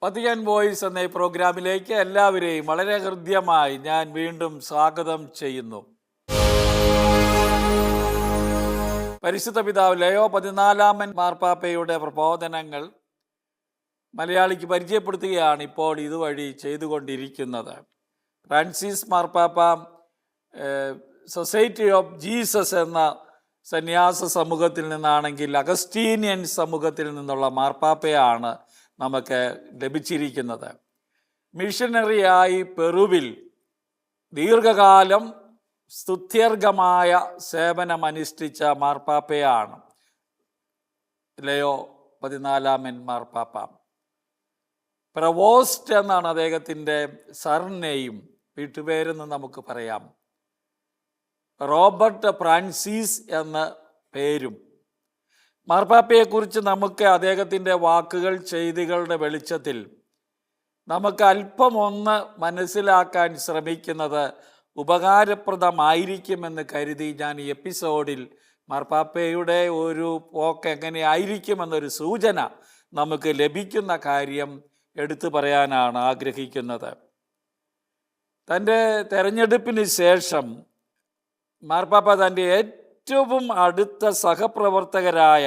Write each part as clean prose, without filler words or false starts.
Vatican voice എന്ന ഈ പ്രോഗ്രാമിലേക്ക് എല്ലാവരെയും വളരെ ഹൃദ്യമായി ഞാൻ വീണ്ടും സ്വാഗതം ചെയ്യുന്നു. പരിശുദ്ധ പിതാവ് ലയോ 14 മാർപ്പാപ്പയുടെ പ്രബോധനങ്ങൾ മലയാളിക്ക് പരിചയപ്പെടുത്തുകയാണ് ഇപ്പോൾ ഇതുവഴി ചെയ്തുകൊണ്ടിരിക്കുന്നത്. ഫ്രാൻസിസ് മാർപ്പാപ്പ സൊസൈറ്റി ഓഫ് ജീസസ് എന്ന സന്യാസ സമൂഹത്തിൽ നിന്നാണെങ്കിൽ അഗസ്റ്റീനിയൻ സമൂഹത്തിൽ നിന്നുള്ള മാർപ്പാപ്പയാണ് നമുക്ക് ലഭിച്ചിരിക്കുന്നത്. മിഷനറിയായി പെറുവിൽ ദീർഘകാലം സ്തുത്യർഹമായ സേവനമനുഷ്ഠിച്ച മാർപ്പാപ്പയാണ് ലയോ 14 മാർപ്പാപ്പ. പ്രവോസ്റ്റ് എന്നാണ് അദ്ദേഹത്തിൻ്റെ സർനെയും, വീട്ടുപേരെന്ന് നമുക്ക് പറയാം. റോബർട്ട് ഫ്രാൻസിസ് എന്ന പേരും. മാർപ്പാപ്പയെക്കുറിച്ച് നമുക്ക് അദ്ദേഹത്തിൻ്റെ വാക്കുകൾ, ചെയ്തികളുടെ വെളിച്ചത്തിൽ നമുക്ക് അല്പമൊന്ന് മനസ്സിലാക്കാൻ ശ്രമിക്കുന്നത് ഉപകാരപ്രദമായിരിക്കുമെന്ന് കരുതി ഞാൻ ഈ എപ്പിസോഡിൽ മാർപ്പാപ്പയുടെ ഒരു പോക്ക് എങ്ങനെയായിരിക്കുമെന്നൊരു സൂചന നമുക്ക് ലഭിക്കുന്ന കാര്യം എടുത്തു പറയാനാണ് ആഗ്രഹിക്കുന്നത്. തൻ്റെ തെരഞ്ഞെടുപ്പിന് ശേഷം മാർപ്പാപ്പ തൻ്റെ ഏറ്റവും അടുത്ത സഹപ്രവർത്തകരായ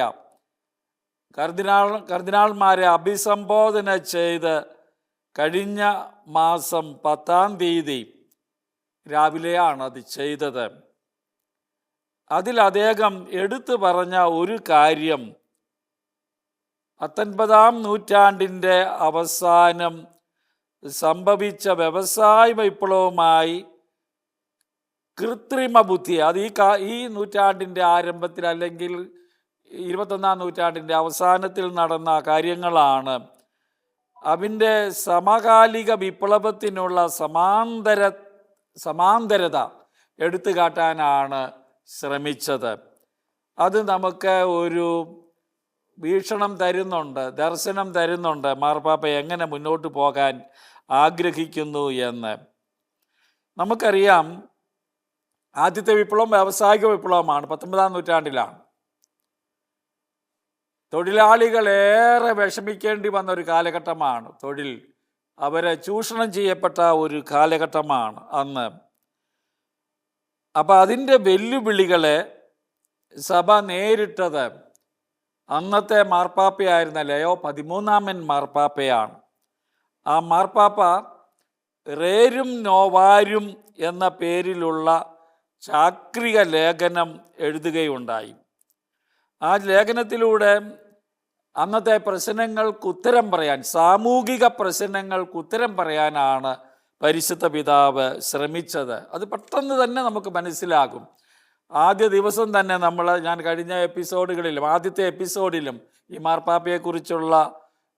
കർദിനാൾമാരെ അഭിസംബോധന ചെയ്ത് കഴിഞ്ഞ മാസം 10-ാം തീയതി രാവിലെയാണ് അത് ചെയ്തത്. അതിൽ അദ്ദേഹം എടുത്തു പറഞ്ഞ ഒരു കാര്യം 19-ാം നൂറ്റാണ്ടിൻ്റെ അവസാനം സംഭവിച്ച വ്യവസായ വിപ്ലവവുമായി കൃത്രിമ ബുദ്ധി, അത് ഈ നൂറ്റാണ്ടിൻ്റെ ആരംഭത്തിൽ അല്ലെങ്കിൽ 21-ാം നൂറ്റാണ്ടിൻ്റെ അവസാനത്തിൽ നടന്ന കാര്യങ്ങളാണ്. അതിൻ്റെ സമകാലിക വിപ്ലവത്തിനുള്ള സമാന്തരത എടുത്തു കാട്ടാനാണ് ശ്രമിച്ചത്. അത് നമുക്ക് ഒരു വീക്ഷണം തരുന്നുണ്ട്, ദർശനം തരുന്നുണ്ട് മാർപ്പാപ്പ എങ്ങനെ മുന്നോട്ട് പോകാൻ ആഗ്രഹിക്കുന്നു എന്ന്. നമുക്കറിയാം, ആദ്യത്തെ വിപ്ലവം വ്യാവസായിക വിപ്ലവമാണ്, 19-ാം നൂറ്റാണ്ടിലാണ്. തൊഴിലാളികളേറെ വിഷമിക്കേണ്ടി വന്ന ഒരു കാലഘട്ടമാണ്. അവരെ ചൂഷണം ചെയ്യപ്പെട്ട ഒരു കാലഘട്ടമാണ് അന്ന്. അപ്പം അതിൻ്റെ വെല്ലുവിളികളെ സഭ നേരിട്ടത് അന്നത്തെ മാർപ്പാപ്പയായിരുന്ന ലയോ 13 മാർപ്പാപ്പയാണ്. ആ മാർപ്പാപ്പ റേരും നോവാരും എന്ന പേരിലുള്ള ചാക്രിക ലേഖനം എഴുതുകയുണ്ടായി. ആ ലേഖനത്തിലൂടെ അന്നത്തെ പ്രശ്നങ്ങൾക്ക് ഉത്തരം പറയാൻ, സാമൂഹിക പ്രശ്നങ്ങൾക്ക് ഉത്തരം പറയാനാണ് പരിശുദ്ധ പിതാവ് ശ്രമിച്ചത്. അത് പെട്ടെന്ന് തന്നെ നമുക്ക് മനസ്സിലാകും. ആദ്യ ദിവസം തന്നെ ഞാൻ കഴിഞ്ഞ എപ്പിസോഡുകളിലും ആദ്യത്തെ എപ്പിസോഡിലും ഈ മാർപ്പാപ്പയെക്കുറിച്ചുള്ള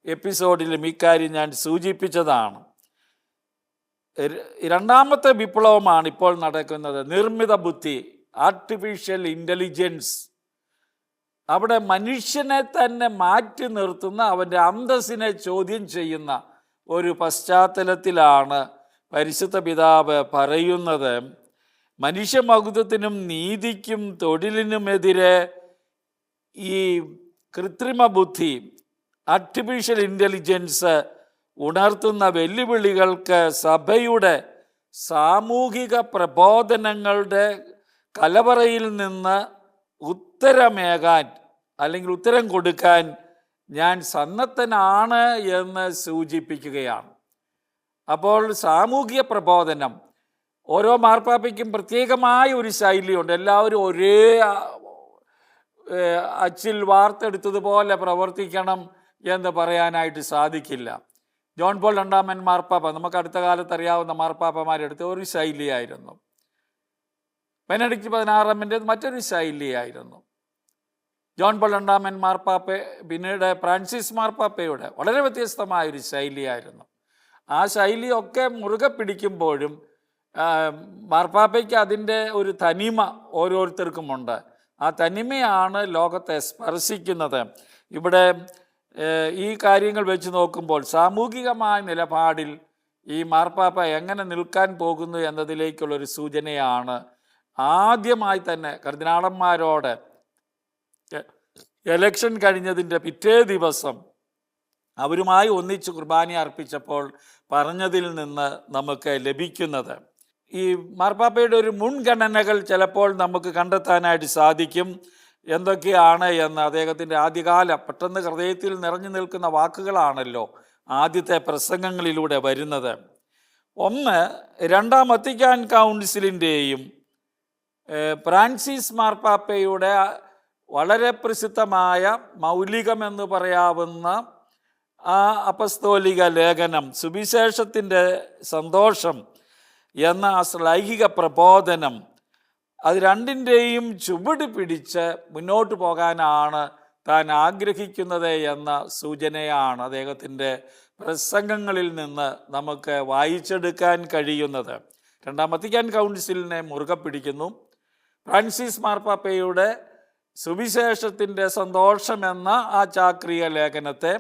എപ്പിസോഡിലും ഇക്കാര്യം ഞാൻ സൂചിപ്പിച്ചതാണ്. രണ്ടാമത്തെ വിപ്ലവമാണ് ഇപ്പോൾ നടക്കുന്നത്, നിർമ്മിത ബുദ്ധി, ആർട്ടിഫിഷ്യൽ ഇൻ്റലിജൻസ്. അവിടെ മനുഷ്യനെ തന്നെ മാറ്റി നിർത്തുന്ന, അവൻ്റെ അന്തസ്സിനെ ചോദ്യം ചെയ്യുന്ന ഒരു പശ്ചാത്തലത്തിലാണ് പരിശുദ്ധ പിതാവ് പറയുന്നത്, മനുഷ്യമകുതത്തിനും നീതിക്കും തൊഴിലിനുമെതിരെ ഈ കൃത്രിമ ബുദ്ധി, ആർട്ടിഫിഷ്യൽ ഇൻ്റലിജൻസ് ഉണർത്തുന്ന വെല്ലുവിളികൾക്ക് സഭയുടെ സാമൂഹിക പ്രബോധനങ്ങളുടെ കലവറയിൽ നിന്ന് ഉത്തരമേകാൻ അല്ലെങ്കിൽ ഉത്തരം കൊടുക്കാൻ ഞാൻ സന്നദ്ധനാണ് എന്ന് സൂചിപ്പിക്കുകയാണ്. അപ്പോൾ സാമൂഹിക പ്രബോധനം, ഓരോ മാർപ്പാപ്പയ്ക്കും പ്രത്യേകമായ ഒരു ശൈലിയുണ്ട്. എല്ലാവരും ഒരേ അച്ചിൽ വാർത്തെടുത്തതുപോലെ പ്രവർത്തിക്കണം എന്ന് പറയാനായിട്ട് സാധിക്കില്ല. ജോൺ പോൾ 2 മാർപ്പാപ്പ, നമുക്ക് അടുത്ത കാലത്ത് അറിയാവുന്ന മാർപ്പാപ്പമാരെടുത്ത ഒരു ശൈലിയായിരുന്നു. ബെനഡിക്റ്റ് 16 മറ്റൊരു ശൈലിയായിരുന്നു. ജോൺ പോൾ 2 മാർപ്പാപ്പ, പിന്നീട് ഫ്രാൻസിസ് മാർപ്പാപ്പയുടെ വളരെ വ്യത്യസ്തമായൊരു ശൈലിയായിരുന്നു. ആ ശൈലിയൊക്കെ മുറുകെ പിടിക്കുമ്പോഴും മാർപ്പാപ്പയ്ക്ക് അതിൻ്റെ ഒരു തനിമ ഓരോരുത്തർക്കുമുണ്ട്. ആ തനിമയാണ് ലോകത്തെ സ്പർശിക്കുന്നത്. ഇവിടെ ഈ കാര്യങ്ങൾ വെച്ച് നോക്കുമ്പോൾ സാമൂഹികമായ നിലപാടിൽ ഈ മാർപ്പാപ്പ എങ്ങനെ നിൽക്കാൻ പോകുന്നു എന്നതിലേക്കുള്ളൊരു സൂചനയാണ്. ആദ്യമായി തന്നെ കർദിനാളന്മാരോട് എലക്ഷൻ കഴിഞ്ഞതിൻ്റെ പിറ്റേ ദിവസം അവരുമായി ഒന്നിച്ച് കുർബാന അർപ്പിച്ചപ്പോൾ പറഞ്ഞതിൽ നിന്ന് നമുക്ക് ലഭിക്കുന്നത്. ഈ മാർപ്പാപ്പയുടെ ഒരു മുൻഗണനകൾ ചിലപ്പോൾ നമുക്ക് കണ്ടെത്താനായിട്ട് സാധിക്കും. എന്തൊക്കെയാണ് എന്ന് അദ്ദേഹത്തിൻ്റെ ആദ്യകാല പെട്ടെന്ന് ഹൃദയത്തിൽ നിറഞ്ഞു നിൽക്കുന്ന വാക്കുകളാണല്ലോ ആദ്യത്തെ പ്രസംഗങ്ങളിലൂടെ വരുന്നത്. ഒന്ന്, രണ്ടാം വത്തിക്കാൻ കൗൺസിലിൻ്റെയും ഫ്രാൻസിസ് മാർപ്പാപ്പയുടെ വളരെ പ്രസിദ്ധമായ മൗലികമെന്ന് പറയാവുന്ന ആ അപ്പസ്തോലിക ലേഖനം സുവിശേഷത്തിൻ്റെ സന്തോഷം എന്ന ആ ശ്ലൈഹിക പ്രബോധനം, അത് രണ്ടിൻ്റെയും ചുവട് പിടിച്ച് മുന്നോട്ട് പോകാനാണ് താൻ ആഗ്രഹിക്കുന്നത് എന്ന സൂചനയാണ് അദ്ദേഹത്തിൻ്റെ പ്രസംഗങ്ങളിൽ നിന്ന് നമുക്ക് വായിച്ചെടുക്കാൻ കഴിയുന്നത്. രണ്ടാം വത്തിക്കാൻ കൗൺസിലിനെ മുറുകെ പിടിക്കുന്നു. ഫ്രാൻസിസ് മാർപ്പാപ്പയുടെ സുവിശേഷത്തിൻ്റെ സന്തോഷം എന്ന ആ ചാക്രിക ലേഖനത്തെ,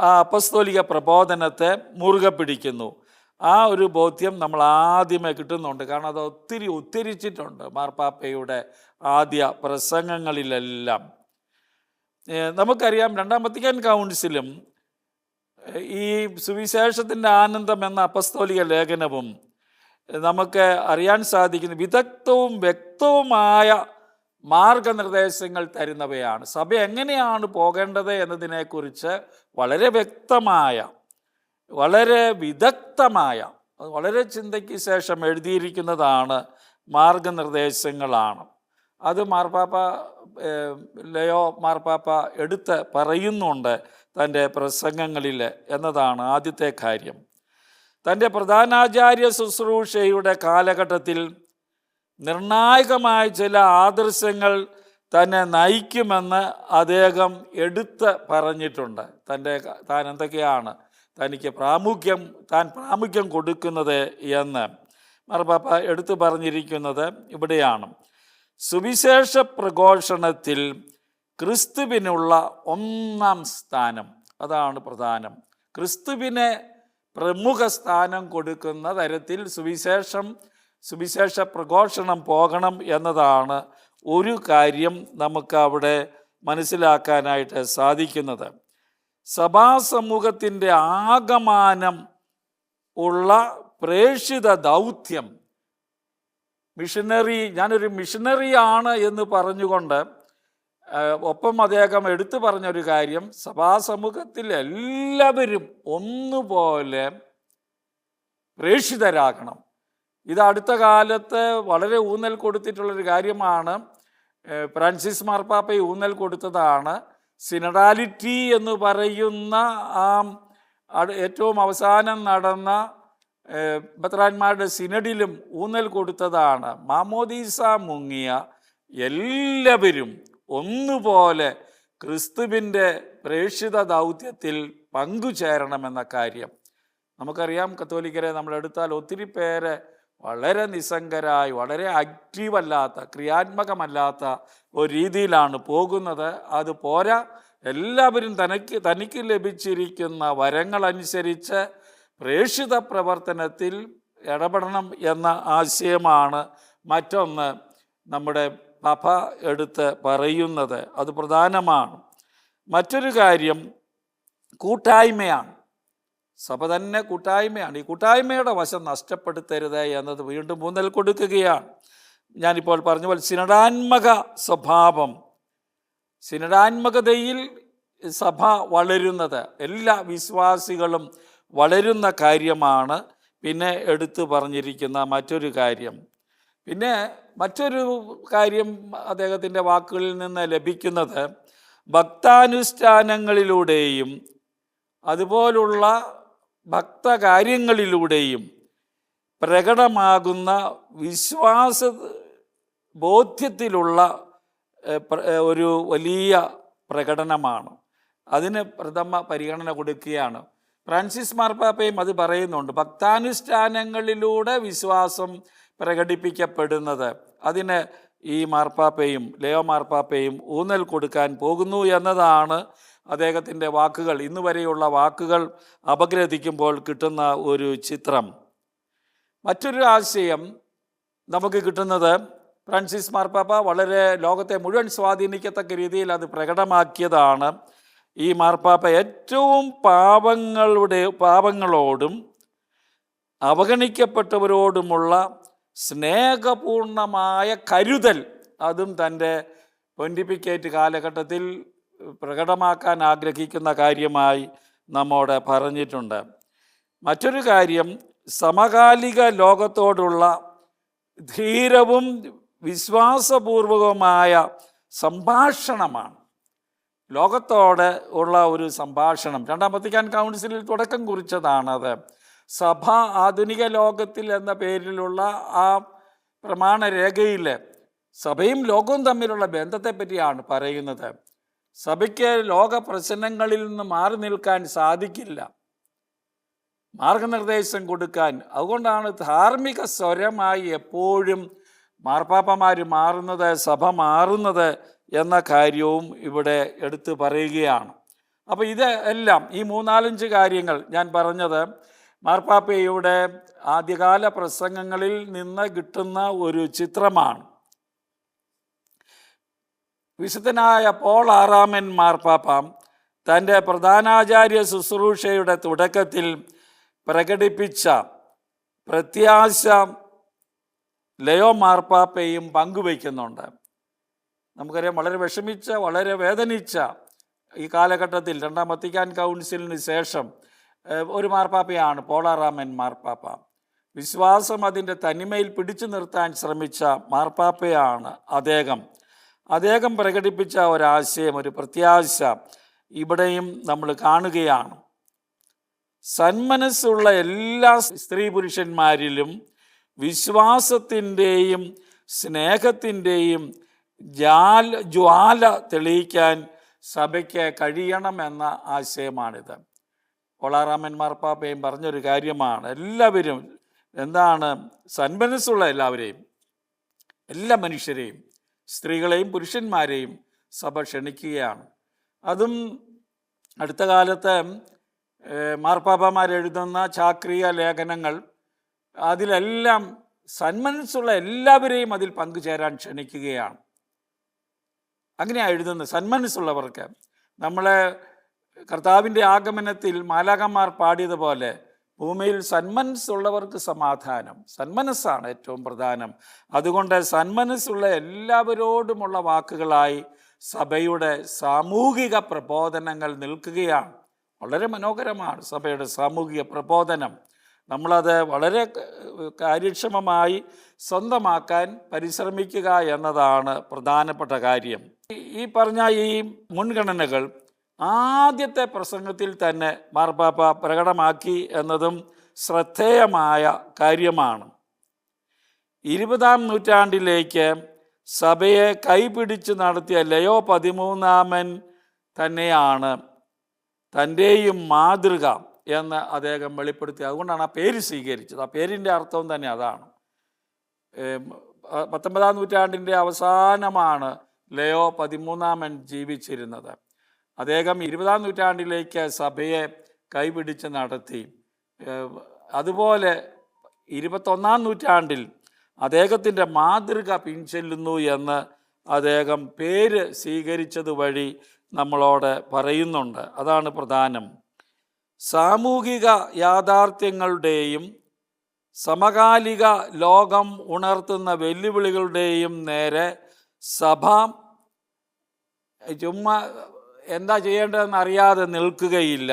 ആ അപ്പസ്തോലിക പ്രബോധനത്തെ മുറുകെ പിടിക്കുന്നു. ആ ഒരു ബോധ്യം നമ്മൾ ആദ്യമേ കിട്ടുന്നുണ്ട്. കാരണം അത് ഒത്തിരി ഉദ്ധരിച്ചിട്ടുണ്ട് മാർപ്പാപ്പയുടെ ആദ്യ പ്രസംഗങ്ങളിലെല്ലാം. നമുക്കറിയാം, രണ്ടാം വത്തിക്കാൻ കൗൺസിലും ഈ സുവിശേഷത്തിൻ്റെ ആനന്ദം എന്ന അപ്പസ്തോലിക ലേഖനവും നമുക്ക് അറിയാൻ സാധിക്കുന്ന വിദഗ്ധവും വ്യക്തവുമായ മാർഗനിർദ്ദേശങ്ങൾ തരുന്നവയാണ്. സഭ എങ്ങനെയാണ് പോകേണ്ടത് എന്നതിനെക്കുറിച്ച് വളരെ വ്യക്തമായ, വളരെ വിദഗ്ധമായ, വളരെ ചിന്തയ്ക്ക് ശേഷം എഴുതിയിരിക്കുന്നതാണ് മാർഗനിർദ്ദേശങ്ങളാണ്. അത് മാർപ്പാപ്പ ലയോ മാർപ്പാപ്പ എടുത്ത് പറയുന്നുണ്ട് തൻ്റെ പ്രസംഗങ്ങളിൽ എന്നതാണ് ആദ്യത്തെ കാര്യം. തൻ്റെ പ്രധാനാചാര്യ ശുശ്രൂഷയുടെ കാലഘട്ടത്തിൽ നിർണായകമായ ചില ആദർശങ്ങൾ തന്നെ നയിക്കുമെന്ന് അദ്ദേഹം എടുത്ത് പറഞ്ഞിട്ടുണ്ട്. താൻ എന്തൊക്കെയാണ് തനിക്ക് പ്രാമുഖ്യം കൊടുക്കുന്നത് എന്ന് മാർപ്പാപ്പ എടുത്തു പറഞ്ഞിരിക്കുന്നത് ഇവിടെയാണ്. സുവിശേഷ പ്രഘോഷണത്തിൽ ക്രിസ്തുവിനുള്ള ഒന്നാം സ്ഥാനം, അതാണ് പ്രധാനം. ക്രിസ്തുവിനെ പ്രമുഖ സ്ഥാനം കൊടുക്കുന്ന തരത്തിൽ സുവിശേഷ പ്രഘോഷണം പോകണം എന്നതാണ് ഒരു കാര്യം നമുക്ക് അവിടെ മനസ്സിലാക്കാനായിട്ട് സാധിക്കുന്നത്. സഭാസമൂഹത്തിൻ്റെ ആകമാനം ഉള്ള പ്രേക്ഷിത ദൗത്യം, ഞാനൊരു മിഷനറിയാണ് എന്ന് പറഞ്ഞുകൊണ്ട് ഒപ്പം അദ്ദേഹം എടുത്തു പറഞ്ഞൊരു കാര്യം, സഭാസമൂഹത്തിൽ എല്ലാവരും ഒന്നുപോലെ പ്രേക്ഷിതരാകണം. ഇത് അടുത്ത കാലത്ത് വളരെ ഊന്നൽ കൊടുത്തിട്ടുള്ളൊരു കാര്യമാണ്. ഫ്രാൻസിസ് മാർപ്പാപ്പ ഊന്നൽ കൊടുത്തതാണ്. സിനഡാലിറ്റി എന്ന് പറയുന്ന ആ ഏറ്റവും അവസാനം നടന്ന മെത്രാന്മാരുടെ സിനഡിലും ഊന്നൽ കൊടുത്തതാണ്. മാമോദീസ മുങ്ങിയ എല്ലാവരും ഒന്നുപോലെ ക്രിസ്തുവിൻ്റെ പ്രേക്ഷിത ദൗത്യത്തിൽ പങ്കുചേരണമെന്ന കാര്യം. നമുക്കറിയാം, കത്തോലിക്കരെ നമ്മളെടുത്താൽ ഒത്തിരി പേര് വളരെ നിസ്സംഗരായി, വളരെ ആക്റ്റീവല്ലാത്ത, ക്രിയാത്മകമല്ലാത്ത ഒരു രീതിയിലാണ് പോകുന്നത്. അത് പോരാ, എല്ലാവരും തനിക്ക് ലഭിച്ചിരിക്കുന്ന വരങ്ങളനുസരിച്ച് പ്രേക്ഷിത പ്രവർത്തനത്തിൽ ഇടപെടണം എന്ന ആശയമാണ് മറ്റൊന്ന് നമ്മുടെ പാപ്പ എടുത്ത് പറയുന്നത്. അത് പ്രധാനമാണ്. മറ്റൊരു കാര്യം കൂട്ടായ്മയാണ്. സഭ തന്നെ കൂട്ടായ്മയാണ്. ഈ കൂട്ടായ്മയുടെ വശം നഷ്ടപ്പെടുത്തരുത് എന്നത് വീണ്ടും ഊന്നൽ കൊടുക്കുകയാണ്. ഞാനിപ്പോൾ പറഞ്ഞ പോലെ സിനഡാത്മക സ്വഭാവം, സിനഡാത്മകതയിൽ സഭ വളരുന്നത് എല്ലാ വിശ്വാസികളും വളരുന്ന കാര്യമാണ്. പിന്നെ എടുത്തു പറഞ്ഞിരിക്കുന്ന മറ്റൊരു കാര്യം, മറ്റൊരു കാര്യം അദ്ദേഹത്തിൻ്റെ വാക്കുകളിൽ നിന്ന് ലഭിക്കുന്നത് ഭക്താനുഷ്ഠാനങ്ങളിലൂടെയും അതുപോലുള്ള ഭക്തകാര്യങ്ങളിലൂടെയും പ്രകടമാകുന്ന വിശ്വാസ ബോധ്യത്തിലുള്ള ഒരു വലിയ പ്രകടനമാണ്. അതിന് പ്രഥമ പരിഗണന കൊടുക്കുകയാണ്. ഫ്രാൻസിസ് മാർപ്പാപ്പയും അത് പറയുന്നുണ്ട്. ഭക്താനുഷ്ഠാനങ്ങളിലൂടെ വിശ്വാസം പ്രകടിപ്പിക്കപ്പെടുന്നത്, അതിന് ഈ മാർപ്പാപ്പയും ലയോ മാർപ്പാപ്പയും ഊന്നൽ കൊടുക്കാൻ പോകുന്നു എന്നതാണ് അദ്ദേഹത്തിൻ്റെ വാക്കുകൾ, ഇന്ന് വരെയുള്ള വാക്കുകൾ അപഗ്രഥിക്കുമ്പോൾ കിട്ടുന്ന ഒരു ചിത്രം. മറ്റൊരു ആശയം നമുക്ക് കിട്ടുന്നത്, ഫ്രാൻസിസ് മാർപ്പാപ്പ വളരെ ലോകത്തെ മുഴുവൻ സ്വാധീനിക്കത്തക്ക രീതിയിൽ അത് പ്രകടമാക്കിയതാണ്. ഈ മാർപ്പാപ്പ ഏറ്റവും പാപങ്ങളോടും അവഗണിക്കപ്പെട്ടവരോടുമുള്ള സ്നേഹപൂർണമായ കരുതൽ അതും തൻ്റെ പൊന്റിഫിക്കേറ്റ് കാലഘട്ടത്തിൽ പ്രകടമാക്കാൻ ആഗ്രഹിക്കുന്ന കാര്യമായി നമ്മോട് പറഞ്ഞിട്ടുണ്ട്. മറ്റൊരു കാര്യം സമകാലിക ലോകത്തോടുള്ള ധീരവും വിശ്വാസപൂർവകമായ സംഭാഷണമാണ്. ലോകത്തോട് ഉള്ള ഒരു സംഭാഷണം രണ്ടാം വത്തിക്കാൻ കൗൺസിലിൽ തുടക്കം കുറിച്ചതാണത്. സഭ ആധുനിക ലോകത്തിൽ എന്ന പേരിലുള്ള ആ പ്രമാണരേഖയിൽ സഭയും ലോകവും തമ്മിലുള്ള ബന്ധത്തെ പറ്റിയാണ് പറയുന്നത്. സഭയ്ക്ക് ലോക പ്രശ്നങ്ങളിൽ നിന്ന് മാറി നിൽക്കാൻ സാധിക്കില്ല, മാർഗനിർദ്ദേശം കൊടുക്കാൻ. അതുകൊണ്ടാണ് ധാർമ്മിക സ്വരമായി എപ്പോഴും മാർപ്പാപ്പമാർ മാറുന്നത്, സഭ മാറുന്നത് എന്ന കാര്യവും ഇവിടെ എടുത്തു പറയുകയാണ്. അപ്പോൾ ഇത് എല്ലാം ഈ 3-4 കാര്യങ്ങൾ ഞാൻ പറഞ്ഞത് മാർപ്പാപ്പയുടെ ആദ്യകാല പ്രസംഗങ്ങളിൽ നിന്ന് കിട്ടുന്ന ഒരു ചിത്രമാണ്. വിശുദ്ധനായ പോൾ 6 മാർപ്പാപ്പ തൻ്റെ പ്രധാനാചാര്യ ശുശ്രൂഷയുടെ തുടക്കത്തിൽ പ്രകടിപ്പിച്ച പ്രത്യാശ ലയോ മാർപ്പാപ്പയും പങ്കുവയ്ക്കുന്നുണ്ട്. നമുക്കറിയാം, വളരെ വിഷമിച്ച, വളരെ വേദനിച്ച ഈ കാലഘട്ടത്തിൽ രണ്ടാം വത്തിക്കാൻ കൗൺസിലിന് ശേഷം ഒരു മാർപ്പാപ്പയാണ് പോൾ 6 മാർപ്പാപ്പ. വിശ്വാസം അതിൻ്റെ തനിമയിൽ പിടിച്ചു നിർത്താൻ ശ്രമിച്ച മാർപ്പാപ്പയാണ് അദ്ദേഹം പ്രകടിപ്പിച്ച ഒരാശയം, ഒരു പ്രത്യാശ ഇവിടെയും നമ്മൾ കാണുകയാണ്. സന്മനസ്സുള്ള എല്ലാ സ്ത്രീ പുരുഷന്മാരിലും വിശ്വാസത്തിൻ്റെയും സ്നേഹത്തിൻ്റെയും ജ്വാല തെളിയിക്കാൻ സഭയ്ക്ക് കഴിയണമെന്ന ആശയമാണിത്. പോൾ 6 മാർപ്പാപ്പയും പറഞ്ഞൊരു കാര്യമാണ്. എല്ലാവരും എന്താണ് സന്മനസ്സുള്ള എല്ലാവരെയും, എല്ലാ മനുഷ്യരെയും, സ്ത്രീകളെയും പുരുഷന്മാരെയും സഭ ക്ഷണിക്കുകയാണ്. അതും അടുത്ത കാലത്ത് മാർപ്പാപ്പമാരെഴുതുന്ന ചാക്രിക ലേഖനങ്ങൾ അതിലെല്ലാം സന്മനസ്സുള്ള എല്ലാവരെയും അതിൽ പങ്കുചേരാൻ ക്ഷണിക്കുകയാണ്. അങ്ങനെയാണ് എഴുതുന്നത്. സന്മനസ്സുള്ളവർക്ക് നമ്മളെ കർത്താവിൻ്റെ ആഗമനത്തിൽ മാലാഖമാർ പാടിയതുപോലെ ഭൂമിയിൽ സന്മനസ്സുള്ളവർക്ക് സമാധാനം. സന്മനസ്സാണ് ഏറ്റവും പ്രധാനം. അതുകൊണ്ട് സന്മനസ്സുള്ള എല്ലാവരോടുമുള്ള വാക്കുകളായി സഭയുടെ സാമൂഹിക പ്രബോധനങ്ങൾ നിൽക്കുകയാണ്. വളരെ മനോഹരമാണ് സഭയുടെ സാമൂഹിക പ്രബോധനം. നമ്മളത് വളരെ കാര്യക്ഷമമായി സ്വന്തമാക്കാൻ പരിശ്രമിക്കുക എന്നതാണ് പ്രധാനപ്പെട്ട കാര്യം. ഈ പറഞ്ഞ ഈ മുൻഗണനകൾ ആദ്യത്തെ പ്രസംഗത്തിൽ തന്നെ മാർപ്പാപ്പ പ്രകടമാക്കി എന്നതും ശ്രദ്ധേയമായ കാര്യമാണ്. 20-ാം നൂറ്റാണ്ടിലേക്ക് സഭയെ കൈപിടിച്ച് നടത്തിയ ലയോ 13 തന്നെയാണ് തൻ്റെയും മാതൃക എന്ന് അദ്ദേഹം വെളിപ്പെടുത്തി. അതുകൊണ്ടാണ് ആ പേര് സ്വീകരിച്ചത്. ആ പേരിൻ്റെ അർത്ഥവും തന്നെ അതാണ്. 19-ാം നൂറ്റാണ്ടിൻ്റെ അവസാനമാണ് ലയോ 13 ജീവിച്ചിരുന്നത്. അദ്ദേഹം 20-ാം നൂറ്റാണ്ടിലേക്ക് സഭയെ കൈപിടിച്ച് നടത്തി. അതുപോലെ 21-ാം നൂറ്റാണ്ടിൽ അദ്ദേഹത്തിൻ്റെ മാതൃക പിൻചെല്ലുന്നു എന്ന് അദ്ദേഹം പേര് സ്വീകരിച്ചത് വഴി നമ്മളോട് പറയുന്നുണ്ട്. അതാണ് പ്രധാനം. സാമൂഹിക യാഥാർത്ഥ്യങ്ങളുടെയും സമകാലിക ലോകം ഉണർത്തുന്ന വെല്ലുവിളികളുടെയും നേരെ സഭ ചുമ്മാ എന്താ ചെയ്യേണ്ടതെന്ന് അറിയാതെ നിൽക്കുകയില്ല.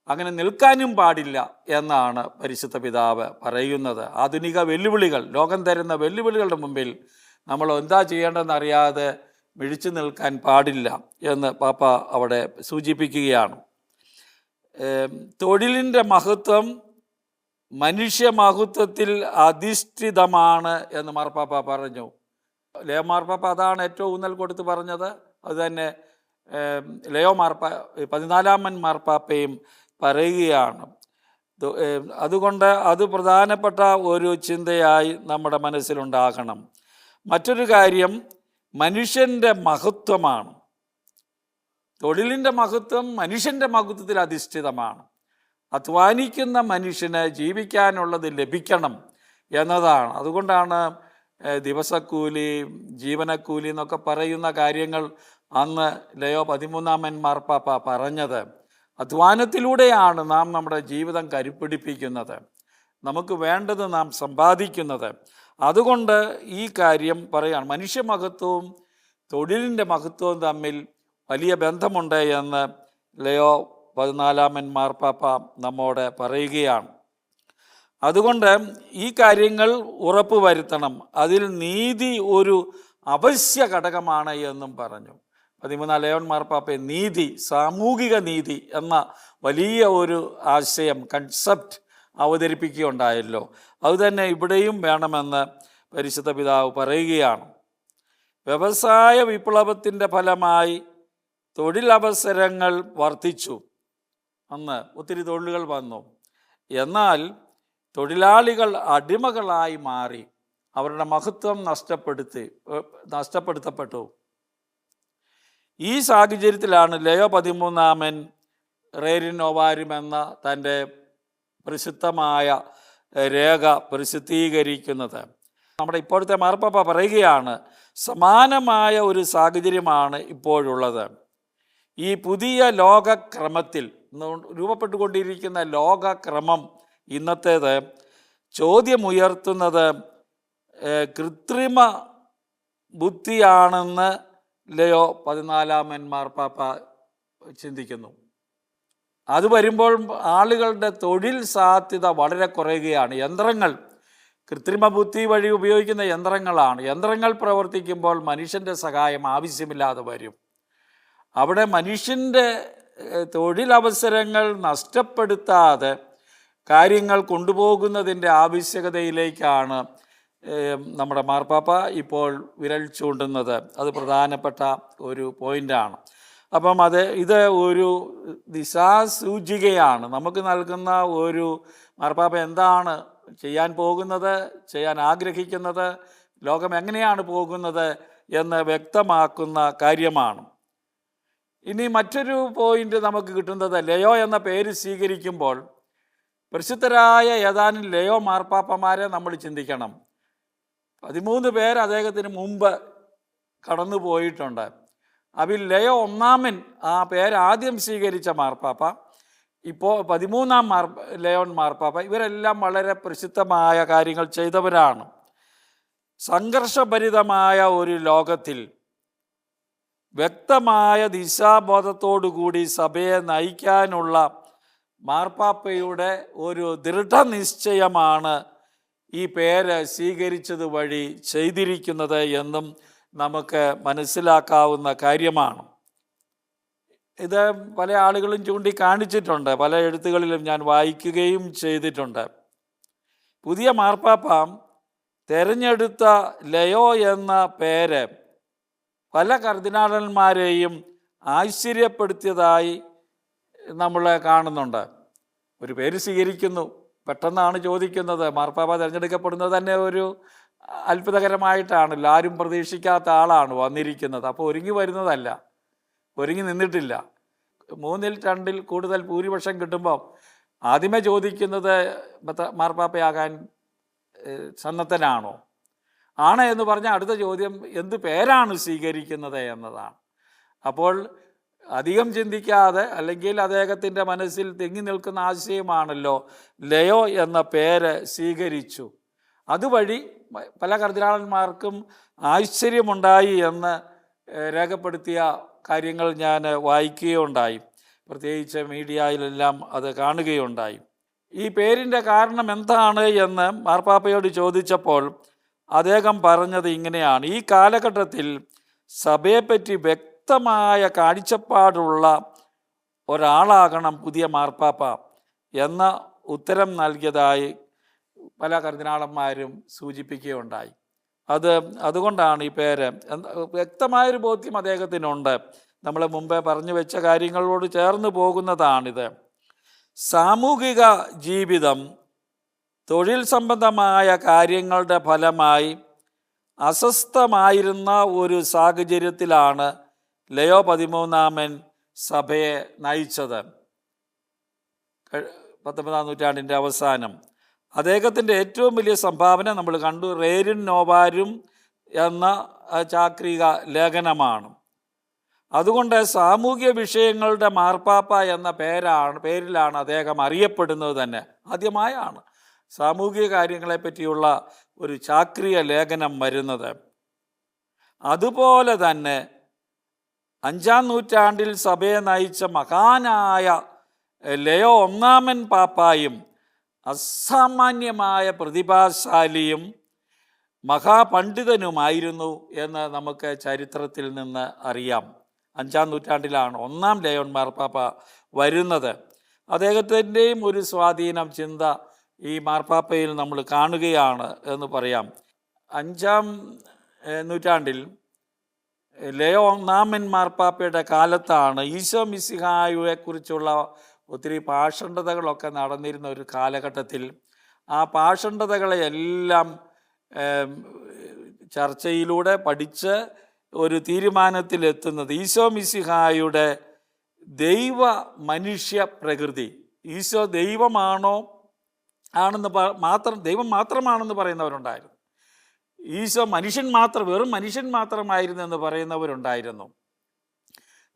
അങ്ങനെ നിൽക്കാനും പാടില്ല എന്നാണ് പരിശുദ്ധ പിതാവ് പറയുന്നത്. ആധുനിക വെല്ലുവിളികൾ, ലോകം തരുന്ന വെല്ലുവിളികളുടെ മുമ്പിൽ നമ്മൾ എന്താ ചെയ്യേണ്ടതെന്ന് അറിയാതെ മിഴിച്ചു നിൽക്കാൻ പാടില്ല എന്ന് പാപ്പ അവിടെ സൂചിപ്പിക്കുകയാണ്. തൊഴിലിൻ്റെ മഹത്വം മനുഷ്യ മഹത്വത്തിൽ അധിഷ്ഠിതമാണ് എന്ന് മാർപ്പാപ്പ പറഞ്ഞു. ലയോ മാർപ്പാപ്പ അതാണ് ഏറ്റവും ഊന്നൽ കൊടുത്ത് പറഞ്ഞത്. അതുതന്നെ ലയോ 14 മാർപ്പാപ്പയും പറയുകയാണ്. അതുകൊണ്ട് അത് പ്രധാനപ്പെട്ട ഒരു ചിന്തയായി നമ്മുടെ മനസ്സിലുണ്ടാകണം. മറ്റൊരു കാര്യം മനുഷ്യൻ്റെ മഹത്വമാണ്. തൊഴിലിൻ്റെ മഹത്വം മനുഷ്യൻ്റെ മഹത്വത്തിൽ അധിഷ്ഠിതമാണ്. അധ്വാനിക്കുന്ന മനുഷ്യന് ജീവിക്കാനുള്ളത് ലഭിക്കണം എന്നതാണ്. അതുകൊണ്ടാണ് ദിവസക്കൂലി, ജീവനക്കൂലി എന്നൊക്കെ പറയുന്ന കാര്യങ്ങൾ അന്ന് ലയോ 13 മാർപ്പാപ്പ പറഞ്ഞത്, അധ്വാനത്തിലൂടെയാണ് നാം നമ്മുടെ ജീവിതം കരുപ്പിടിപ്പിക്കുന്നത്, നമുക്ക് വേണ്ടത് നാം സമ്പാദിക്കുന്നത്. അതുകൊണ്ട് ഈ കാര്യം പറയുകയാണ്, മനുഷ്യമഹത്വവും തൊഴിലിൻ്റെ മഹത്വവും തമ്മിൽ വലിയ ബന്ധമുണ്ട് എന്ന് ലയോ 14 മാർപ്പാപ്പ നമ്മോട് പറയുകയാണ്. അതുകൊണ്ട് ഈ കാര്യങ്ങൾ ഉറപ്പ് വരുത്തണം. അതിൽ നീതി ഒരു അവശ്യ ഘടകമാണ് എന്നും പറഞ്ഞു. 13 ലയോൺ മാർപ്പാപ്പ നീതി, സാമൂഹിക നീതി എന്ന വലിയ ഒരു ആശയം, കൺസെപ്റ്റ് അവതരിപ്പിക്കുകയുണ്ടായല്ലോ. അതുതന്നെ ഇവിടെയും വേണമെന്ന് പരിശുദ്ധ പിതാവ് പറയുകയാണ്. വ്യവസായ വിപ്ലവത്തിൻ്റെ ഫലമായി തൊഴിലവസരങ്ങൾ വർദ്ധിച്ചു. അന്ന് ഒത്തിരി തൊഴിലുകൾ വന്നു. എന്നാൽ തൊഴിലാളികൾ അടിമകളായി മാറി, അവരുടെ മഹത്വം നഷ്ടപ്പെടുത്തപ്പെട്ടു. ഈ സാഹചര്യത്തിലാണ് ലയോ 13 റേരിൻ നോവാരും എന്ന തൻ്റെ പ്രസിദ്ധമായ രേഖ പ്രസിദ്ധീകരിക്കുന്നത്. നമ്മുടെ ഇപ്പോഴത്തെ മാർപ്പാപ്പ പറയുകയാണ്, സമാനമായ ഒരു സാഹചര്യമാണ് ഇപ്പോഴുള്ളത്. ഈ പുതിയ ലോകക്രമത്തിൽ രൂപപ്പെട്ടുകൊണ്ടിരിക്കുന്ന ലോകക്രമം ഇന്നത്തേത് ചോദ്യമുയർത്തുന്നത് കൃത്രിമ ബുദ്ധിയാണെന്ന് ലയോ 14 മാർപ്പാപ്പ ചിന്തിക്കുന്നു. അത് വരുമ്പോൾ ആളുകളുടെ തൊഴിൽ സാധ്യത വളരെ കുറയുകയാണ്. യന്ത്രങ്ങൾ, കൃത്രിമ ബുദ്ധി വഴി ഉപയോഗിക്കുന്ന യന്ത്രങ്ങളാണ്. യന്ത്രങ്ങൾ പ്രവർത്തിക്കുമ്പോൾ മനുഷ്യൻ്റെ സഹായം ആവശ്യമില്ലാതെ വരും. അവിടെ മനുഷ്യൻ്റെ തൊഴിലവസരങ്ങൾ നഷ്ടപ്പെടുത്താതെ കാര്യങ്ങൾ കൊണ്ടുപോകുന്നതിൻ്റെ ആവശ്യകതയിലേക്കാണ് നമ്മുടെ മാർപ്പാപ്പ ഇപ്പോൾ വിരൽ ചൂണ്ടുന്നത്. അത് പ്രധാനപ്പെട്ട ഒരു പോയിൻ്റാണ്. അപ്പം ഇത് ഒരു ദിശാസൂചികയാണ് നമുക്ക് നൽകുന്ന ഒരു മാർപ്പാപ്പ എന്താണ് ചെയ്യാൻ പോകുന്നത്, ചെയ്യാൻ ആഗ്രഹിക്കുന്നത്, ലോകം എങ്ങനെയാണ് പോകുന്നത് എന്ന് വ്യക്തമാക്കുന്ന കാര്യമാണ്. ഇനി മറ്റൊരു പോയിന്റ് നമുക്ക് കിട്ടുന്നത്, ലയോ എന്ന പേര് സ്വീകരിക്കുമ്പോൾ പ്രസിദ്ധരായ ഏതാനും ലയോ മാർപ്പാപ്പമാരെ നമ്മൾ ചിന്തിക്കണം. 13 പേർ അദ്ദേഹത്തിന് മുമ്പ് കടന്നു പോയിട്ടുണ്ട്. അതിൽ ലയോ 1 ആ പേര് ആദ്യം സ്വീകരിച്ച മാർപ്പാപ്പ, ഇപ്പോൾ 13 ലയോൺ മാർപ്പാപ്പ, ഇവരെല്ലാം വളരെ പ്രസിദ്ധമായ കാര്യങ്ങൾ ചെയ്തവരാണ്. സംഘർഷഭരിതമായ ഒരു ലോകത്തിൽ വ്യക്തമായ ദിശാബോധത്തോടുകൂടി സഭയെ നയിക്കാനുള്ള മാർപ്പാപ്പയുടെ ഒരു ദൃഢനിശ്ചയമാണ് ഈ പേര് സ്വീകരിച്ചത് വഴി ചെയ്തിരിക്കുന്നത് എന്നും നമുക്ക് മനസ്സിലാക്കാവുന്ന കാര്യമാണ്. ഇത് പല ആളുകളും ചൂണ്ടിക്കാണിച്ചിട്ടുണ്ട്, പല എഴുത്തുകളിലും ഞാൻ വായിക്കുകയും ചെയ്തിട്ടുണ്ട്. പുതിയ മാർപ്പാപ്പ തിരഞ്ഞെടുത്ത ലയോ എന്ന പേര് പല കർദിനാളന്മാരെയും ആശ്ചര്യപ്പെടുത്തിയതായി നമ്മൾ കാണുന്നുണ്ട്. ഒരു പേര് സ്വീകരിക്കുന്നു, പെട്ടെന്നാണ് ചോദിക്കുന്നത്. മാർപ്പാപ്പ തിരഞ്ഞെടുക്കപ്പെടുന്നത് തന്നെ ഒരു അത്ഭുതകരമായിട്ടാണല്ലോ. ആരും പ്രതീക്ഷിക്കാത്ത ആളാണ് വന്നിരിക്കുന്നത്. അപ്പോൾ ഒരുങ്ങി വരുന്നതല്ല, ഒരുങ്ങി നിന്നിട്ടില്ല. 3-2 കൂടുതൽ ഭൂരിപക്ഷം കിട്ടുമ്പോൾ ആദ്യമേ ചോദിക്കുന്നത് മാർപ്പാപ്പയാകാൻ സന്നദ്ധനാണോ? ആണ് എന്ന് പറഞ്ഞാൽ അടുത്ത ചോദ്യം എന്ത് പേരാണ് സ്വീകരിക്കുന്നത് എന്നതാണ്. അപ്പോൾ അധികം ചിന്തിക്കാതെ, അല്ലെങ്കിൽ അദ്ദേഹത്തിൻ്റെ മനസ്സിൽ തിങ്ങി നിൽക്കുന്ന ആശയമാണല്ലോ ലയോ എന്ന പേര് സ്വീകരിച്ചു. അതുവഴി പല കർദിനാളന്മാർക്കും ആശ്ചര്യമുണ്ടായി എന്ന് രേഖപ്പെടുത്തിയ കാര്യങ്ങൾ ഞാൻ വായിക്കുകയുണ്ടായി. പ്രത്യേകിച്ച് മീഡിയയിലെല്ലാം അത് കാണുകയുണ്ടായി. ഈ പേരിൻ്റെ കാരണം എന്താണ് എന്ന് മാർപ്പാപ്പയോട് ചോദിച്ചപ്പോൾ അദ്ദേഹം പറഞ്ഞത് ഇങ്ങനെയാണ്: ഈ കാലഘട്ടത്തിൽ സഭയെപ്പറ്റി വ്യക്തമായ കാഴ്ചപ്പാടുള്ള ഒരാളാകണം പുതിയ മാർപ്പാപ്പ എന്ന ഉത്തരം നൽകിയതായി പല കർദിനാളന്മാരും സൂചിപ്പിക്കുകയുണ്ടായി. അതുകൊണ്ടാണ് ഈ പേര്. വ്യക്തമായൊരു ബോധ്യം അദ്ദേഹത്തിനുണ്ട്. നമ്മൾ മുമ്പേ പറഞ്ഞു വെച്ച കാര്യങ്ങളോട് ചേർന്ന് പോകുന്നതാണിത്. സാമൂഹിക ജീവിതം തൊഴിൽ സംബന്ധമായ കാര്യങ്ങളുടെ ഫലമായി അസ്വസ്ഥമായിരുന്ന ഒരു സാഹചര്യത്തിലാണ് ലയോ 13 സഭയെ നയിച്ചത്. 19-ാം നൂറ്റാണ്ടിൻ്റെ അവസാനം അദ്ദേഹത്തിൻ്റെ ഏറ്റവും വലിയ സംഭാവന നമ്മൾ കണ്ടു, റേരിൻ നോവാരും എന്ന ചാക്രിക ലേഖനമാണ്. അതുകൊണ്ട് സാമൂഹ്യ വിഷയങ്ങളുടെ മാർപ്പാപ്പ എന്ന പേരിലാണ് അദ്ദേഹം അറിയപ്പെടുന്നത് തന്നെ. ആദ്യമായാണ് സാമൂഹിക കാര്യങ്ങളെ പറ്റിയുള്ള ഒരു ചാക്രിക ലേഖനം വരുന്നത്. അതുപോലെ തന്നെ 5-ാം നൂറ്റാണ്ടിൽ സഭയെ നയിച്ച മഹാനായ ലയോ ഒന്നാമൻ പാപ്പായും അസാമാന്യമായ പ്രതിഭാശാലിയും മഹാപണ്ഡിതനുമായിരുന്നു എന്ന് നമുക്ക് ചരിത്രത്തിൽ നിന്ന് അറിയാം. 5-ാം നൂറ്റാണ്ടിലാണ് 1-ാം ലയോൺ മാർപ്പാപ്പ വരുന്നത്. അദ്ദേഹത്തിൻ്റെയും ഒരു സ്വാധീനം, ചിന്ത ഈ മാർപ്പാപ്പയിൽ നമ്മൾ കാണുകയാണ് എന്ന് പറയാം. 5-ാം നൂറ്റാണ്ടിൽ ലയോ ഒന്നാമൻ മാർപ്പാപ്പയുടെ കാലത്താണ് ഈശോ മിശിഹായെക്കുറിച്ചുള്ള ഒത്തിരി പാഷണ്ഡതകളൊക്കെ നടന്നിരുന്ന ഒരു കാലഘട്ടത്തിൽ ആ പാഷണ്ഡതകളെയെല്ലാം ചർച്ചയിലൂടെ പഠിച്ച് ഒരു തീരുമാനത്തിലെത്തുന്നത് ഈശോ മിശിഹായുടെ ദൈവ മനുഷ്യ പ്രകൃതി, ഈശോ ദൈവമാണോ ദൈവം മാത്രമാണെന്ന് പറയുന്നവരുണ്ടായിരുന്നു. ഈശോ വെറും മനുഷ്യൻ മാത്രമായിരുന്നു എന്ന് പറയുന്നവരുണ്ടായിരുന്നു.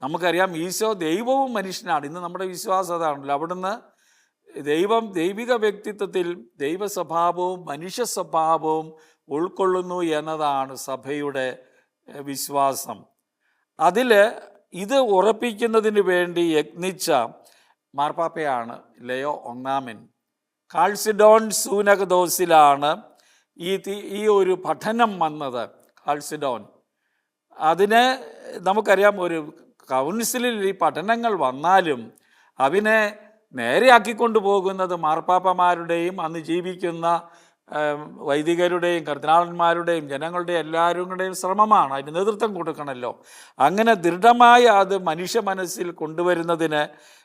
നമുക്കറിയാം ഈശോ ദൈവവും മനുഷ്യനാണ്. ഇന്ന് നമ്മുടെ വിശ്വാസം അതാണല്ലോ. അവിടുന്ന് ദൈവിക വ്യക്തിത്വത്തിൽ ദൈവ സ്വഭാവവും മനുഷ്യ സ്വഭാവവും ഉൾക്കൊള്ളുന്നു എന്നതാണ് സഭയുടെ വിശ്വാസം. അതിൽ ഇത് ഉറപ്പിക്കുന്നതിന് വേണ്ടി യത്നിച്ച മാർപ്പാപ്പയാണ് ലയോ ഒന്നാമൻ. കാൾസിഡോൺ സൂനകദോസിലാണ് ഈ ഒരു പഠനം വന്നത്. കാൾസിഡോൺ, അതിന് നമുക്കറിയാം, ഒരു കൗൺസിലിൽ ഈ പഠനങ്ങൾ വന്നാലും അതിനെ നേരെയാക്കിക്കൊണ്ടു പോകുന്നത് മാർപ്പാപ്പമാരുടെയും അന്ന് ജീവിക്കുന്ന വൈദികരുടെയും കർദിനാളന്മാരുടെയും ജനങ്ങളുടെയും എല്ലാവരുടെയും ശ്രമമാണ്. അതിന് നേതൃത്വം കൊടുക്കണമല്ലോ. അങ്ങനെ ദൃഢമായ അത് മനുഷ്യ മനസ്സിൽ കൊണ്ടുവരുന്നതിന്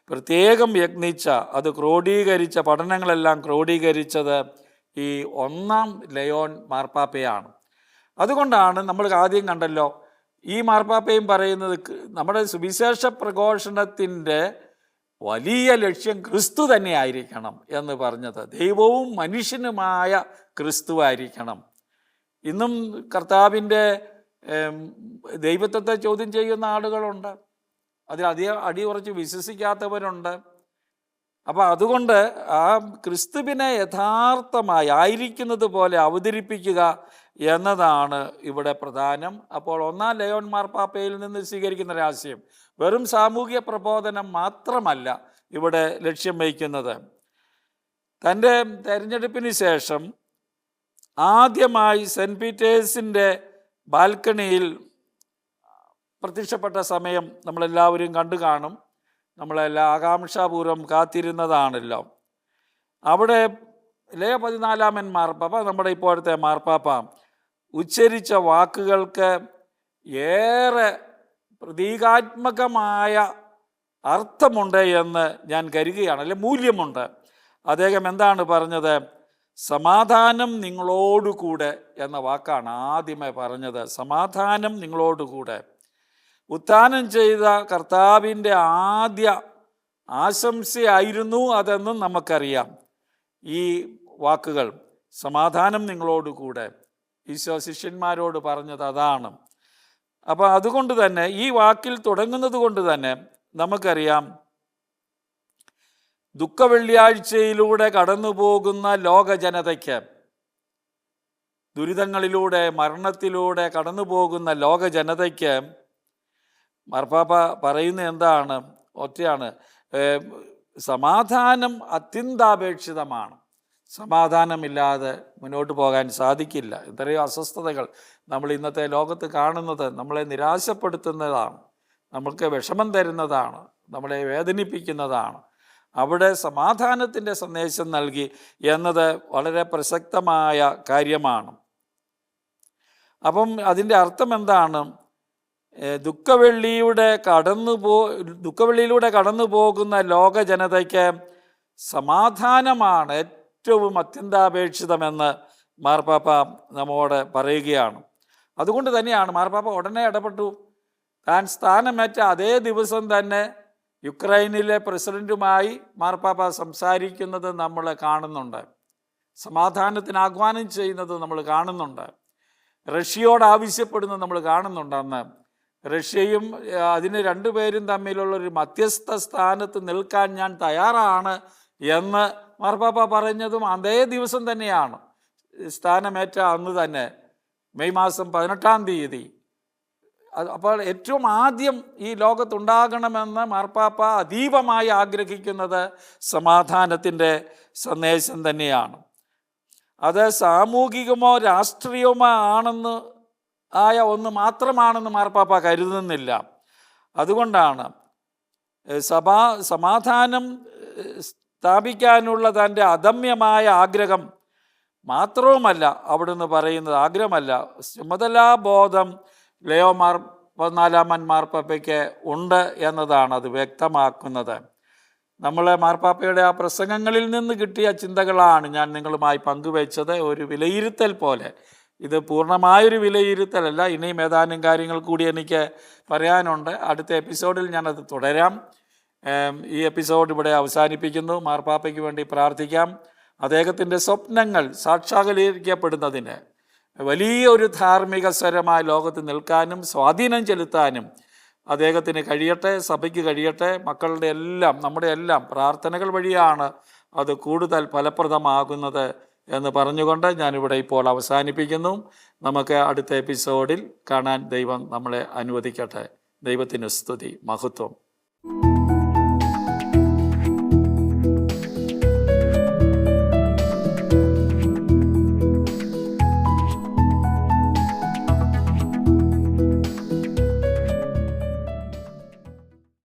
പ്രത്യേകം യത്നിച്ച, അത് ക്രോഡീകരിച്ച, പഠനങ്ങളെല്ലാം ക്രോഡീകരിച്ചത് ഈ 1-ാം ലയോൺ മാർപ്പാപ്പയാണ്. അതുകൊണ്ടാണ് നമ്മൾ ആദ്യം കണ്ടല്ലോ, ഈ മാർപ്പാപ്പയും പറയുന്നത് നമ്മുടെ സുവിശേഷ പ്രഘോഷണത്തിൻ്റെ വലിയ ലക്ഷ്യം ക്രിസ്തു തന്നെയായിരിക്കണം എന്ന് പറഞ്ഞത്. ദൈവവും മനുഷ്യനുമായ ക്രിസ്തുവായിരിക്കണം. ഇന്നും കർത്താവിൻ്റെ ദൈവത്വത്തെ ചോദ്യം ചെയ്യുന്ന ആളുകളുണ്ട്, അതിൽ അടിയുറച്ച് വിശ്വസിക്കാത്തവരുണ്ട്. അപ്പോൾ അതുകൊണ്ട് ആ ക്രിസ്തുവിനെ യഥാർത്ഥമായി ആയിരിക്കുന്നത് പോലെ അവതരിപ്പിക്കുക എന്നതാണ് ഇവിടെ പ്രധാനം. അപ്പോൾ 1-ാം ലയോൺ മാർപ്പാപ്പയിൽ നിന്ന് സ്വീകരിക്കുന്ന രാശിയം വെറും സാമൂഹ്യ പ്രബോധനം മാത്രമല്ല ഇവിടെ ലക്ഷ്യം വയ്ക്കുന്നത്. തൻ്റെ തെരഞ്ഞെടുപ്പിന് ശേഷം ആദ്യമായി സെൻറ്റ് പീറ്റേഴ്സിൻ്റെ ബാൽക്കണിയിൽ പ്രത്യക്ഷപ്പെട്ട സമയം നമ്മളെല്ലാവരും കണ്ടു കാണും. നമ്മളെല്ലാം ആകാംക്ഷാപൂർവ്വം കാത്തിരുന്നതാണല്ലോ. അവിടെ ലയോ 14-ാമൻ മാർപ്പാപ്പ, നമ്മുടെ ഇപ്പോഴത്തെ മാർപ്പാപ്പ, ഉച്ചരിച്ച വാക്കുകൾക്ക് ഏറെ പ്രതീകാത്മകമായ അർത്ഥമുണ്ട് എന്ന് ഞാൻ കരുതുകയാണ്, അല്ലെ മൂല്യമുണ്ട്. അദ്ദേഹം എന്താണ് പറഞ്ഞത്? സമാധാനം നിങ്ങളോടുകൂടെ എന്ന വാക്കാണ് ആദ്യമേ പറഞ്ഞത്. സമാധാനം നിങ്ങളോടുകൂടെ. ഉത്ഥാനം ചെയ്ത കർത്താവിൻ്റെ ആദ്യ ആശംസയായിരുന്നു അതെന്നും നമുക്കറിയാം. ഈ വാക്കുകൾ, സമാധാനം നിങ്ങളോടുകൂടെ, ഈശോ ശിഷ്യന്മാരോട് പറഞ്ഞത് അതാണ്. അപ്പോൾ അതുകൊണ്ട് തന്നെ ഈ വാക്കിൽ തുടങ്ങുന്നത് കൊണ്ട് തന്നെ നമുക്കറിയാം, ദുഃഖവെള്ളിയാഴ്ചയിലൂടെ കടന്നു പോകുന്ന ലോക ജനതയ്ക്ക്, ദുരിതങ്ങളിലൂടെ മരണത്തിലൂടെ കടന്നു പോകുന്ന ലോക ജനതയ്ക്ക് മാർപ്പാപ്പ പറയുന്ന എന്താണ്? ഒറ്റയാണ്, സമാധാനം അത്യന്താപേക്ഷിതമാണ്. സമാധാനമില്ലാതെ മുന്നോട്ട് പോകാൻ സാധിക്കില്ല. എത്രയോ അസ്വസ്ഥതകൾ നമ്മൾ ഇന്നത്തെ ലോകത്ത് കാണുന്നത് നമ്മളെ നിരാശപ്പെടുത്തുന്നതാണ്, നമ്മൾക്ക് വിഷമം തരുന്നതാണ്, നമ്മളെ വേദനിപ്പിക്കുന്നതാണ്. അവിടെ സമാധാനത്തിൻ്റെ സന്ദേശം നൽകി എന്നത് വളരെ പ്രസക്തമായ കാര്യമാണ്. അപ്പം അതിൻ്റെ അർത്ഥം എന്താണ്? ദുഃഖവെള്ളിയിലൂടെ കടന്നു പോകുന്ന ലോക ജനതയ്ക്ക് സമാധാനമാണ് ഏറ്റവും അത്യന്താപേക്ഷിതമെന്ന് മാർപ്പാപ്പ നമ്മോട് പറയുകയാണ്. അതുകൊണ്ട് തന്നെയാണ് മാർപ്പാപ്പ ഉടനെ ഇടപെട്ടു. താൻ സ്ഥാനമേറ്റ അതേ ദിവസം തന്നെ യുക്രൈനിലെ പ്രസിഡന്റുമായി മാർപ്പാപ്പ സംസാരിക്കുന്നത് നമ്മൾ കാണുന്നുണ്ട്. സമാധാനത്തിന് ആഹ്വാനം ചെയ്യുന്നത് നമ്മൾ കാണുന്നുണ്ട്. റഷ്യയോട് ആവശ്യപ്പെടുന്നത് നമ്മൾ കാണുന്നുണ്ട്. അന്ന് റഷ്യയും അതിന് രണ്ടുപേരും തമ്മിലുള്ളൊരു മധ്യസ്ഥ സ്ഥാനത്ത് നിൽക്കാൻ ഞാൻ തയ്യാറാണ് എന്ന് മാർപ്പാപ്പ പറഞ്ഞതും അതേ ദിവസം തന്നെയാണ്. സ്ഥാനമേറ്റ അന്ന് തന്നെ, മെയ് മാസം 18-ാം തീയതി. അപ്പോൾ ഏറ്റവും ആദ്യം ഈ ലോകത്തുണ്ടാകണമെന്ന് മാർപ്പാപ്പ അതീവമായി ആഗ്രഹിക്കുന്നത് സമാധാനത്തിൻ്റെ സന്ദേശം തന്നെയാണ്. അത് സാമൂഹികമോ രാഷ്ട്രീയമോ ആണെന്ന് ആയ ഒന്ന് മാത്രമാണെന്ന് മാർപ്പാപ്പ കരുതുന്നില്ല. അതുകൊണ്ടാണ് സമാധാനം സ്ഥാപിക്കാനുള്ള തൻ്റെ അദമ്യമായ ആഗ്രഹം മാത്രവുമല്ല അവിടുന്ന് പറയുന്നത്, ആഗ്രഹമല്ല, ചുമതലാബോധം ലിയോ 14 മാർപ്പാപ്പയ്ക്ക് ഉണ്ട് എന്നതാണ് അത് വ്യക്തമാക്കുന്നത്. നമ്മളെ മാർപ്പാപ്പയുടെ ആ പ്രസംഗങ്ങളിൽ നിന്ന് കിട്ടിയ ചിന്തകളാണ് ഞാൻ നിങ്ങളുമായി പങ്കുവെച്ചത്. ഒരു വിലയിരുത്തൽ പോലെ, ഇത് പൂർണ്ണമായൊരു വിലയിരുത്തലല്ല. ഇനിയും ഏതാനും കാര്യങ്ങൾ കൂടി എനിക്ക് പറയാനുണ്ട്. അടുത്ത എപ്പിസോഡിൽ ഞാനത് തുടരാം. ഈ എപ്പിസോഡ് ഇവിടെ അവസാനിപ്പിക്കുന്നു. മാർപ്പാപ്പയ്ക്ക് വേണ്ടി പ്രാർത്ഥിക്കാം. അദ്ദേഹത്തിൻ്റെ സ്വപ്നങ്ങൾ സാക്ഷാത്കരിക്കപ്പെടുന്നതിന് വലിയൊരു ധാർമ്മിക സ്വരമായി ലോകത്ത് നിൽക്കാനും സ്വാധീനം ചെലുത്താനും അദ്ദേഹത്തിന് കഴിയട്ടെ, സഭയ്ക്ക് കഴിയട്ടെ. മക്കളുടെ എല്ലാം, നമ്മുടെ എല്ലാം പ്രാർത്ഥനകൾ വഴിയാണ് അത് കൂടുതൽ ഫലപ്രദമാകുന്നത് എന്ന് പറഞ്ഞുകൊണ്ട് ഞാനിവിടെ ഇപ്പോൾ അവസാനിപ്പിക്കുന്നു. നമുക്ക് അടുത്ത എപ്പിസോഡിൽ കാണാൻ ദൈവം നമ്മളെ അനുവദിക്കട്ടെ. ദൈവത്തിന് സ്തുതി, മഹത്വം.